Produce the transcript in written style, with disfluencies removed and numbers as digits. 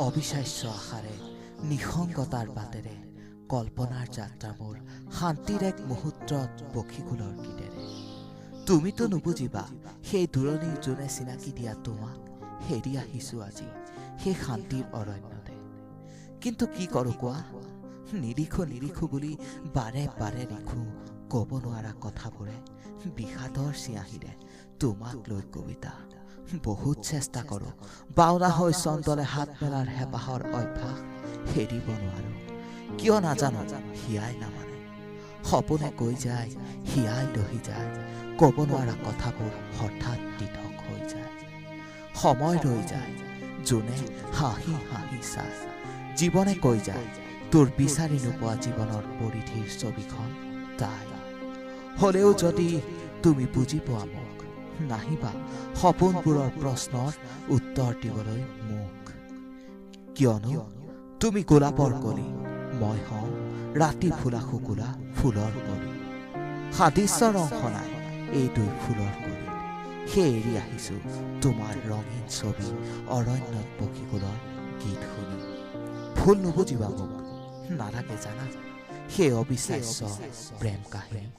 অবিশ্বাস্য আশাৰে নিসংগতাৰ বাটেৰে কল্পনাৰ যাত্ৰা মোৰ শান্তিৰ এক মুহূৰ্তত পক্ষীকুলৰ গীতেৰে। তুমিতো নুবুজিবা সেই দূৰণিৰ যোনে চিনাকি দিয়া তোমাক হেৰি আহিছো আজি সেই শান্তিৰ অৰণ্যতে। কিন্তু কি কৰোঁ কোৱা, নিৰিখো বুলি বাৰে বাৰে লিখোঁ ক'ব নোৱাৰা কথাবোৰে বিষাদৰ চিঞাহীৰে তোমাক লৈ কবিতা। বহুত চেষ্টা কৰোঁ বাওনা হৈ চন্দলে হাত মেলাৰ হেঁপাহৰ অভ্যাস এৰিব নোৱাৰোঁ। কিয় নাজানো হিয়াই নামানে, সপোনে কৈ যায় হিয়াই দহি যায়, ক'ব নোৱাৰা কথাবোৰ হঠাৎ পৃথক হৈ যায়। সময় ৰৈ যায় যোনে হাঁহি হাঁহি চায়, জীৱনে কৈ যায় তোৰ বিচাৰি নোপোৱা জীৱনৰ পৰিধিৰ ছবিখন তাই। হ'লেও যদি তুমি বুজি পোৱা মোক, নাহিবা সপোনবোৰৰ প্ৰশ্নৰ উত্তৰ দিবলৈ মোক। কিয়নো তুমি গোলাপৰ কলি, মই হওঁ ৰাতি ফুলা শুকুলা ফুলৰ কলি। সাদৃশ্যৰ অংশ নাই এই দুই ফুলৰ কলি, সেই এৰি আহিছো তোমাৰ ৰঙীন ছবি অৰণ্যত পক্ষীকুলৰ গীত শুনি। ভুল নুবুজিবা মোক, নালাগে জানা সেই অবিশ্বাস্য প্ৰেম কাহিনী।